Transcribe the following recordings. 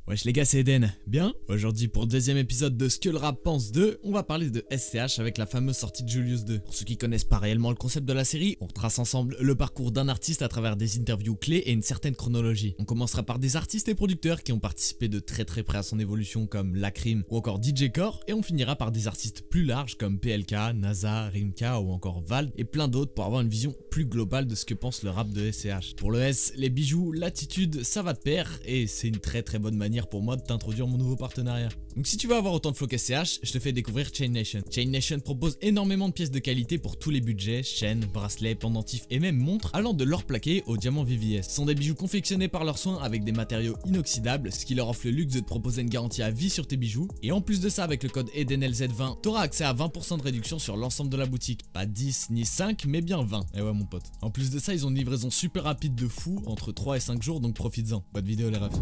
Wesh les gars, c'est Eden. Bien? Aujourd'hui pour le deuxième épisode de Ce que le rap pense 2, on va parler de SCH avec la fameuse sortie de Julius 2. Pour ceux qui connaissent pas réellement le concept de la série, on retrace ensemble le parcours d'un artiste à travers des interviews clés et une certaine chronologie. On commencera par des artistes et producteurs qui ont participé de très près à son évolution comme Lacrim ou encore DJ Core, et on finira par des artistes plus larges comme PLK, NASA, Rimka ou encore Vald et plein d'autres pour avoir une vision plus globale de ce que pense le rap de SCH. Pour le S, les bijoux, l'attitude, ça va de pair et c'est une très bonne manière pour moi de t'introduire mon nouveau partenariat. Donc si tu veux avoir autant de flow qu'SCH, je te fais découvrir Chain Nation. Chain Nation propose énormément de pièces de qualité pour tous les budgets, chaînes, bracelets, pendentifs et même montres, allant de l'or plaqué au diamant VVS. Ce sont des bijoux confectionnés par leurs soins avec des matériaux inoxydables, ce qui leur offre le luxe de te proposer une garantie à vie sur tes bijoux. Et en plus de ça, avec le code EDENLZ20, t'auras accès à 20% de réduction sur l'ensemble de la boutique. Pas 10 ni 5, mais bien 20. Eh ouais mon pote. En plus de ça, ils ont une livraison super rapide de fou, entre 3 et 5 jours, donc profites-en. Bonne vidéo les refs.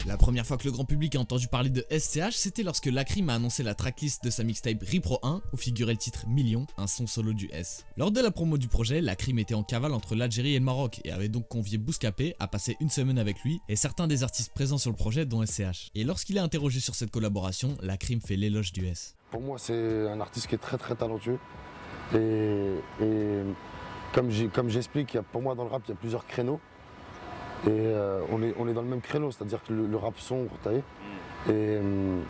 La première fois que le grand public a entendu parler de SCH, c'était lorsque Lacrim a annoncé la tracklist de sa mixtape Repro 1, où figurait le titre Million, un son solo du S. Lors de la promo du projet, Lacrim était en cavale entre l'Algérie et le Maroc, et avait donc convié Bouscapé à passer une semaine avec lui, et certains des artistes présents sur le projet dont SCH. Et lorsqu'il est interrogé sur cette collaboration, Lacrim fait l'éloge du S. Pour moi, c'est un artiste qui est très talentueux, et comme j'explique, pour moi dans le rap, il y a plusieurs créneaux. Et on est dans le même créneau, c'est-à-dire que le rap sombre, t'as vu. Et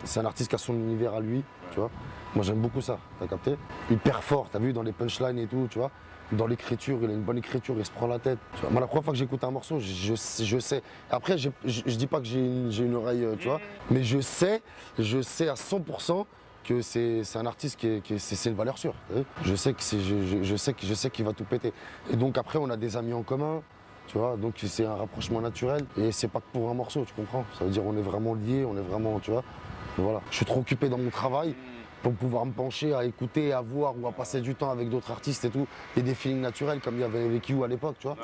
c'est un artiste qui a son univers à lui, tu vois. Moi j'aime beaucoup ça, t'as capté. Hyper fort, t'as vu, dans les punchlines et tout, tu vois. Dans l'écriture, il a une bonne écriture, il se prend la tête. Tu vois. Moi la première fois que j'écoute un morceau, je sais. Après, je dis pas que j'ai une oreille, tu vois. Mais je sais à 100% que c'est un artiste c'est une valeur sûre. Je sais qu'il va tout péter. Et donc après, on a des amis en commun. Tu vois, donc c'est un rapprochement naturel et c'est pas que pour un morceau, tu comprends. Ça veut dire on est vraiment liés, on est vraiment, tu vois. Et voilà. Je suis trop occupé dans mon travail pour pouvoir me pencher à écouter, à voir ou à passer du temps avec d'autres artistes et tout. Et des feelings naturels comme il y avait avec You à l'époque, tu vois.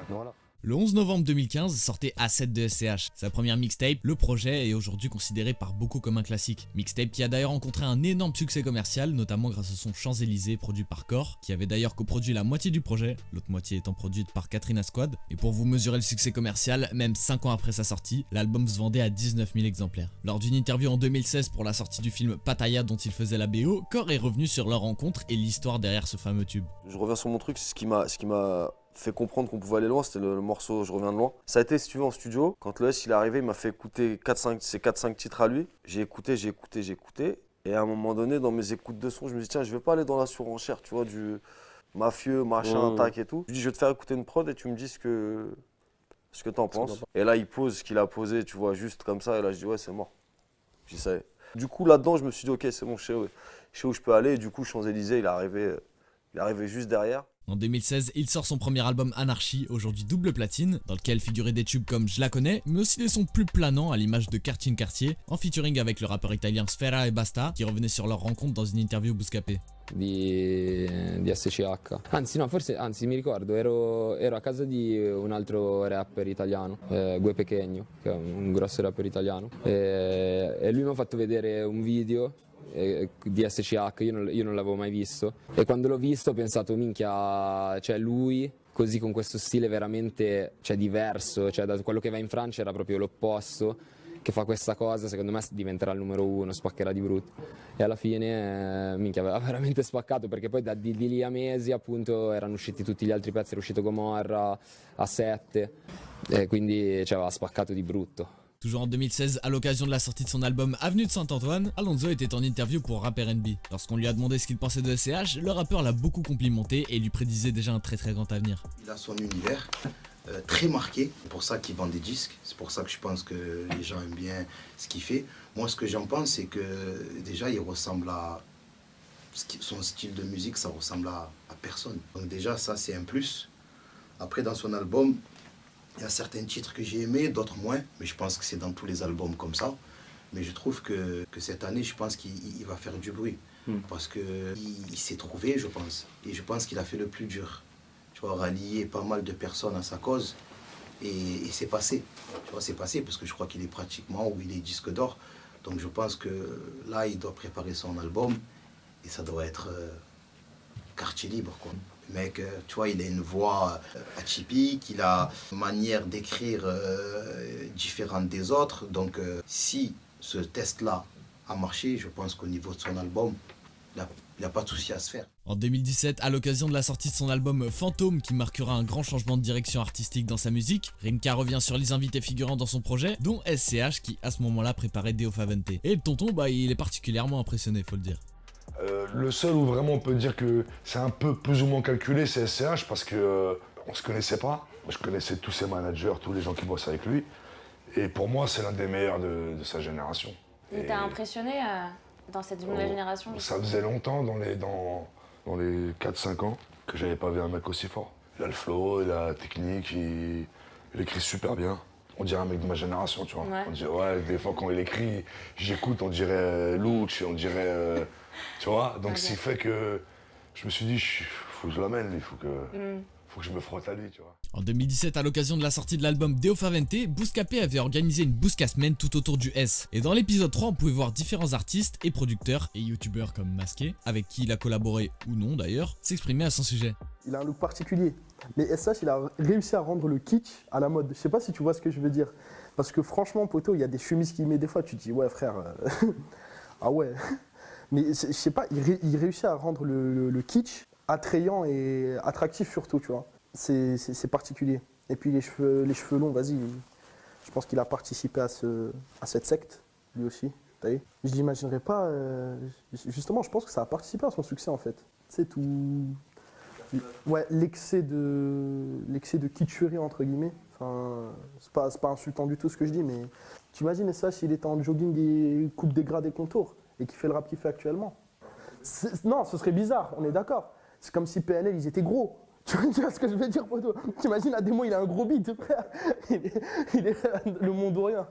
Voilà. Le 11 novembre 2015 sortait A7 de SCH, sa première mixtape. Le projet est aujourd'hui considéré par beaucoup comme un classique. Mixtape qui a d'ailleurs rencontré un énorme succès commercial, notamment grâce au son Champs-Élysées produit par Core, qui avait d'ailleurs coproduit la moitié du projet, l'autre moitié étant produite par Katrina Squad. Et pour vous mesurer le succès commercial, même 5 ans après sa sortie, l'album se vendait à 19 000 exemplaires. Lors d'une interview en 2016 pour la sortie du film Pattaya dont il faisait la BO, Core est revenu sur leur rencontre et l'histoire derrière ce fameux tube. Je reviens sur mon truc, c'est ce qui m'a fait comprendre qu'on pouvait aller loin, c'était le morceau Je reviens de loin. Ça a été, si tu veux, en studio. Quand le S il est arrivé, il m'a fait écouter ses 4-5 titres à lui. J'ai écouté. Et à un moment donné, dans mes écoutes de son, je me dis tiens, je vais pas aller dans la surenchère, tu vois, du mafieux, machin, tac et tout. Je dis je vais te faire écouter une prod et tu me dis ce que t'en penses. Et là, il pose ce qu'il a posé, tu vois, juste comme ça. Et là, je dis ouais, c'est mort. J'y savais. Du coup, là-dedans, je me suis dit ok, c'est bon, je sais où je peux aller. Et du coup, Champs-Élysées, il est arrivé juste derrière. En 2016, il sort son premier album Anarchy, aujourd'hui double platine, dans lequel figuraient des tubes comme Je la connais, mais aussi des sons plus planants à l'image de Quartier in Quartier, en featuring avec le rappeur italien Sfera et Basta, qui revenaient sur leur rencontre dans une interview Bouscapé. Di SCH. Anzi mi ricordo, ero a casa di un altro rapper italiano, Gue Pequeno, che è un grosso rapper italiano, e lui mi ha fatto vedere un video di SCH, io non l'avevo mai visto, e quando l'ho visto ho pensato minchia, cioè lui così con questo stile veramente, cioè, diverso, cioè da quello che va in Francia era proprio l'opposto, che fa questa cosa, secondo me diventerà il numero uno, spaccherà di brutto. E alla fine minchia, aveva veramente spaccato, perché poi di lì a mesi appunto erano usciti tutti gli altri pezzi, era uscito Gomorra, A7, e quindi cioè, aveva spaccato di brutto. Toujours en 2016, à l'occasion de la sortie de son album Avenue de Saint-Antoine, Alonso était en interview pour Rap R&B. Lorsqu'on lui a demandé ce qu'il pensait de SCH, le rappeur l'a beaucoup complimenté et lui prédisait déjà un très grand avenir. Il a son univers très marqué, c'est pour ça qu'il vend des disques, c'est pour ça que je pense que les gens aiment bien ce qu'il fait. Moi ce que j'en pense c'est que déjà il ressemble à... Son style de musique ça ressemble à personne. Donc déjà ça c'est un plus. Après dans son album, il y a certains titres que j'ai aimés, d'autres moins, mais je pense que c'est dans tous les albums comme ça. Mais je trouve que cette année, je pense qu'il va faire du bruit. Parce qu'il s'est trouvé, je pense. Et je pense qu'il a fait le plus dur. Tu vois, rallier pas mal de personnes à sa cause. Et c'est passé. Tu vois, c'est passé parce que je crois qu'il est pratiquement, ou il est disque d'or. Donc je pense que là, il doit préparer son album. Et ça doit être quartier libre, quoi. Mec, tu vois, il a une voix atypique, il a une manière d'écrire différente des autres. Donc, si ce test-là a marché, je pense qu'au niveau de son album, il n'y a pas de souci à se faire. En 2017, à l'occasion de la sortie de son album Fantôme, qui marquera un grand changement de direction artistique dans sa musique, Rimka revient sur les invités figurant dans son projet, dont SCH qui à ce moment-là préparait Deo Favente. Et le tonton, il est particulièrement impressionné, faut le dire. Le seul où vraiment on peut dire que c'est un peu plus ou moins calculé, c'est SCH parce que on se connaissait pas. Moi, je connaissais tous ses managers, tous les gens qui bossent avec lui. Et pour moi, c'est l'un des meilleurs de sa génération. Il t'a impressionné dans cette nouvelle génération? Ça faisait longtemps, dans les 4-5 ans, que j'avais pas vu un mec aussi fort. Il a le flow, il a la technique, il écrit super bien. On dirait un mec de ma génération, tu vois. Ouais. On dirait, des fois quand il écrit, j'écoute, on dirait Luch, on dirait... tu vois, donc ce qui fait que je me suis dit, faut que je l'amène, il faut que je me frotte à lui, tu vois. En 2017, à l'occasion de la sortie de l'album Deo Favente, Bouscapé avait organisé une Bouscasemaine tout autour du S. Et dans l'épisode 3, on pouvait voir différents artistes et producteurs et youtubeurs comme Masqué, avec qui il a collaboré ou non d'ailleurs, s'exprimer à son sujet. Il a un look particulier, mais SH il a réussi à rendre le kitsch à la mode. Je sais pas si tu vois ce que je veux dire. Parce que franchement, poto, il y a des chemises qu'il met des fois, tu te dis ouais frère, ah ouais. Mais je sais pas, il réussit à rendre le kitsch attrayant et attractif surtout, tu vois. C'est particulier. Et puis les cheveux longs, vas-y, je pense qu'il a participé à cette secte, lui aussi. T'as vu ? Je l'imaginerais pas, justement, je pense que ça a participé à son succès en fait. C'est tout... Ouais, l'excès de kitscherie entre guillemets. Enfin, c'est pas insultant du tout ce que je dis, mais t'imagines ça s'il était en jogging et coupe dégradé contour et qui fait le rap qu'il fait actuellement. Non, ce serait bizarre, on est d'accord. C'est comme si PNL ils étaient gros. Tu vois ce que je veux dire, poto? T'imagines Ademo, il a un gros bide, frère. Il est le monde ou rien.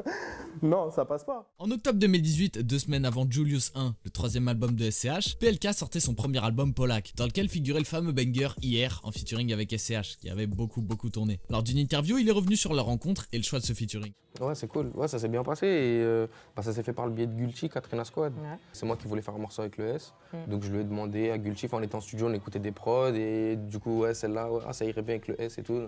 Non, ça passe pas. En octobre 2018, 2 semaines avant Julius 1, le 3e album de SCH, PLK sortait son premier album Polak, dans lequel figurait le fameux banger Hier, en featuring avec SCH, qui avait beaucoup tourné. Lors d'une interview, il est revenu sur leur rencontre et le choix de ce featuring. Ouais, c'est cool. Ouais, ça s'est bien passé et ça s'est fait par le biais de Gulchi, Katrina Squad. Ouais. C'est moi qui voulais faire un morceau avec le S. Donc je lui ai demandé à Gulchi, on était en studio, on écoutait des prods et du coup, ouais, celle-là, ouais, ça irait bien avec le S et tout.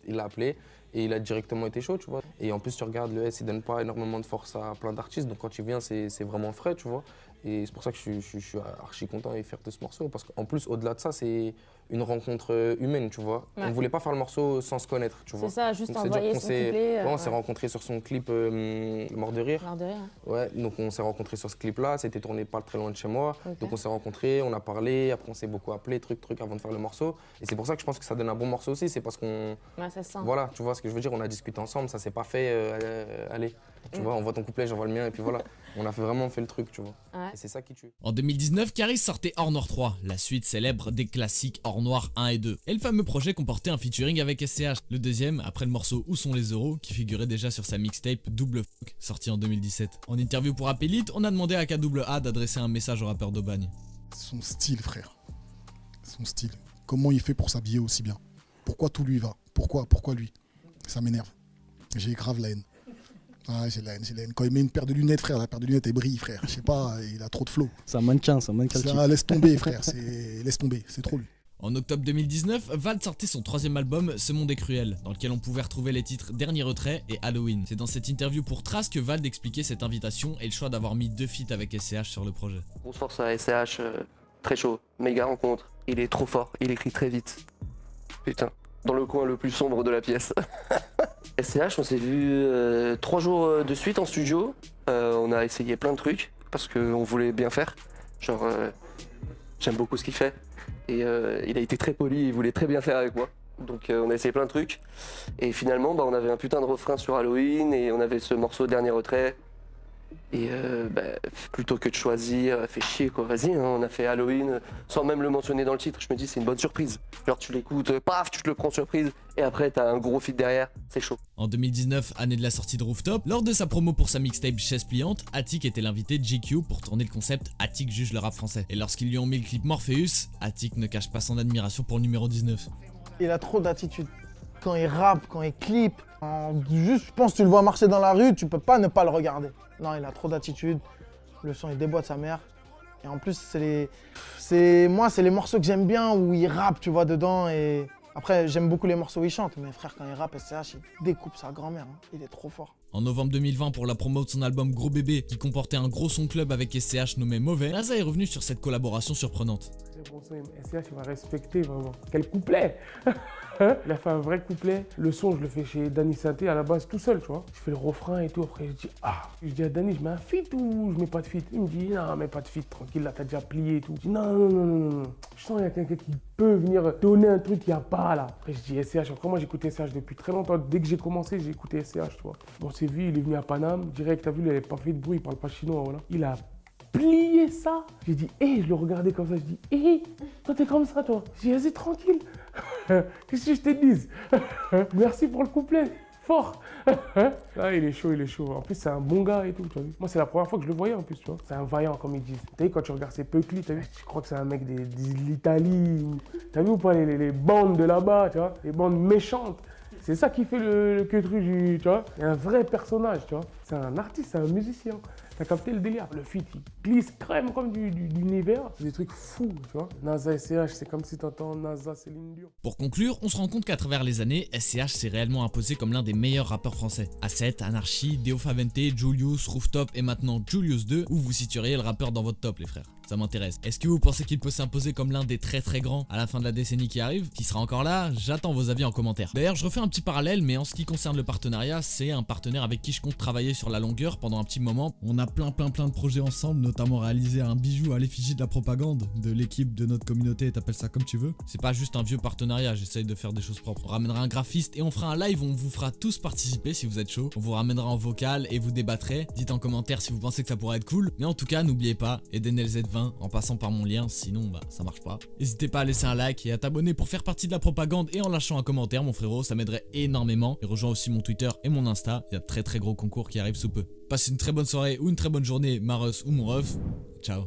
Il l'a appelé et il a directement été chaud, tu vois. Et en plus, tu regardes, le S, il donne pas énormément de force à plein d'artistes. Donc quand il vient, c'est vraiment frais, tu vois. Et c'est pour ça que je suis archi content et fier de ce morceau. Parce qu'en plus, au-delà de ça, c'est une rencontre humaine, tu vois. Ouais. On voulait pas faire le morceau sans se connaître, tu vois. C'est ça, juste envoyer son couplet. On s'est rencontrés sur son clip Mort de rire. Mort de rire. Ouais, donc on s'est rencontrés sur ce clip-là. C'était tourné pas très loin de chez moi. Okay. Donc on s'est rencontrés, on a parlé. Après, on s'est beaucoup appelé, truc avant de faire le morceau. Et c'est pour ça que je pense que ça donne un bon morceau aussi. C'est parce qu'on... Ouais, ça sent. Voilà, tu vois ce que je veux dire. On a discuté ensemble. Ça s'est pas fait, allez. Tu vois, on voit ton couplet, j'envoie le mien. Et puis voilà, on a vraiment fait le truc, tu vois. Ouais. Et c'est ça qui tue. En 2019, Caris sortait Hors Noir 3, la suite célèbre des classiques Hors Noir 1 et 2. Et le fameux projet comportait un featuring avec SCH, le deuxième après le morceau Où sont les euros, qui figurait déjà sur sa mixtape Double F***, sortie en 2017. En interview pour Appelite, on a demandé à KAA d'adresser un message au rappeur d'Aubagne. Son style, frère. Son style. Comment il fait pour s'habiller aussi bien? Pourquoi tout lui va? Pourquoi lui? Ça m'énerve. J'ai grave la haine. Ah, j'ai la haine. Quand il met une paire de lunettes, frère, la paire de lunettes, elle brille, frère. Je sais pas, il a trop de flow. C'est un mannequin. Laisse tomber, frère. Laisse tomber, c'est trop lui. En octobre 2019, Vald sortait son 3e album, Ce Monde est Cruel, dans lequel on pouvait retrouver les titres Dernier Retrait et Halloween. C'est dans cette interview pour Trace que Vald expliquait cette invitation et le choix d'avoir mis 2 feats avec SCH sur le projet. Grosse force à SCH, très chaud, méga rencontre. Il est trop fort, il écrit très vite. Putain, dans le coin le plus sombre de la pièce. SCH, on s'est vu 3 jours de suite en studio. On a essayé plein de trucs parce qu'on voulait bien faire. Genre, j'aime beaucoup ce qu'il fait. Et il a été très poli, il voulait très bien faire avec moi. Donc on a essayé plein de trucs. Et finalement, on avait un putain de refrain sur Halloween et on avait ce morceau Dernier Retrait. Et plutôt que de choisir, fait chier quoi, vas-y, hein, on a fait Halloween sans même le mentionner dans le titre. Je me dis c'est une bonne surprise. Genre tu l'écoutes, paf, tu te le prends surprise et après t'as un gros feat derrière, c'est chaud. En 2019, année de la sortie de Rooftop, lors de sa promo pour sa mixtape Chaise Pliante, Attic était l'invité de GQ pour tourner le concept Attic juge le rap français. Et lorsqu'ils lui ont mis le clip Morpheus, Attic ne cache pas son admiration pour le numéro 19. Il a trop d'attitude. Quand il rappe, quand il clip, juste je pense que tu le vois marcher dans la rue, tu peux pas ne pas le regarder. Non, il a trop d'attitude, le son il déboîte sa mère Et en plus, c'est les morceaux que j'aime bien où il rappe, tu vois, dedans. Et après, j'aime beaucoup les morceaux où il chante. Mais frère, quand il rappe, SCH, il découpe sa grand-mère. Hein. Il est trop fort. En novembre 2020, pour la promo de son album Gros Bébé, qui comportait un gros son club avec SCH nommé Mauvais, NASA est revenu sur cette collaboration surprenante. Très bon son, SCH, il m'a respecté vraiment. Quel couplet! Il a fait un vrai couplet. Le son, je le fais chez Danny Sainté à la base tout seul, tu vois. Je fais le refrain et tout. Après, je dis, Je dis à Danny, je mets un feat ou je mets pas de feat? Il me dit, non, mais pas de feat, tranquille, là, t'as déjà plié et tout. Je dis, non. Je sens qu'il y a quelqu'un qui peut venir donner un truc qu'il n'y a pas là. Après, je dis, SCH. Après, moi, j'écoutais SCH depuis très longtemps. Dès que j'ai commencé, j'ai écouté SCH, tu vois. On s'est vu, il est venu à Paname. Direct, t'as vu, il n'avait pas fait de bruit, il parle pas chinois, voilà. Il a plié ça. J'ai dit, je le regardais comme ça. Je dis, toi, t'es comme ça, toi. J'ai dit, vas-y, tranquille. Qu'est-ce que je te dise? Merci pour le couplet. Fort. Il est chaud. En plus, c'est un bon gars et tout, tu vois. Moi, c'est la première fois que je le voyais en plus, tu vois. C'est un vaillant, comme ils disent. T'as vu, quand tu regardes ses peuclis, t'as vu, je crois que c'est un mec de l'Italie. T'as vu ou pas les bandes de là-bas, tu vois, les bandes méchantes. C'est ça qui fait le queutru, tu vois. C'est un vrai personnage, tu vois. C'est un artiste, c'est un musicien. T'as capté le délire. Le feat, il glisse crème comme du univers. C'est des trucs fous, tu vois. NASA, SCH, c'est comme si t'entends NASA, Céline Dion. Pour conclure, on se rend compte qu'à travers les années, SCH s'est réellement imposé comme l'un des meilleurs rappeurs français. Asset, Anarchy, Deo Favente, Julius, Rooftop et maintenant Julius 2, où vous situeriez le rappeur dans votre top, les frères? Ça m'intéresse. Est-ce que vous pensez qu'il peut s'imposer comme l'un des très grands à la fin de la décennie qui arrive? Qui sera encore là? J'attends vos avis en commentaire. D'ailleurs, je refais un petit parallèle, mais en ce qui concerne le partenariat, c'est un partenaire avec qui je compte travailler sur la longueur pendant un petit moment. On a plein de projets ensemble, notamment réaliser un bijou à l'effigie de la propagande de l'équipe de notre communauté, t'appelles ça comme tu veux. C'est pas juste un vieux partenariat, j'essaye de faire des choses propres. On ramènera un graphiste et on fera un live où on vous fera tous participer si vous êtes chaud. On vous ramènera en vocal et vous débattrez. Dites en commentaire si vous pensez que ça pourrait être cool. Mais en tout cas, n'oubliez pas, EdenLZ20 en passant par mon lien, sinon ça marche pas. N'hésitez pas à laisser un like et à t'abonner pour faire partie de la propagande et en lâchant un commentaire, mon frérot, ça m'aiderait énormément. Et rejoins aussi mon Twitter et mon Insta, il y a de très gros concours qui arrivent sous peu. Passez une très bonne soirée ou une très bonne journée, Maros ou mon ref. Ciao.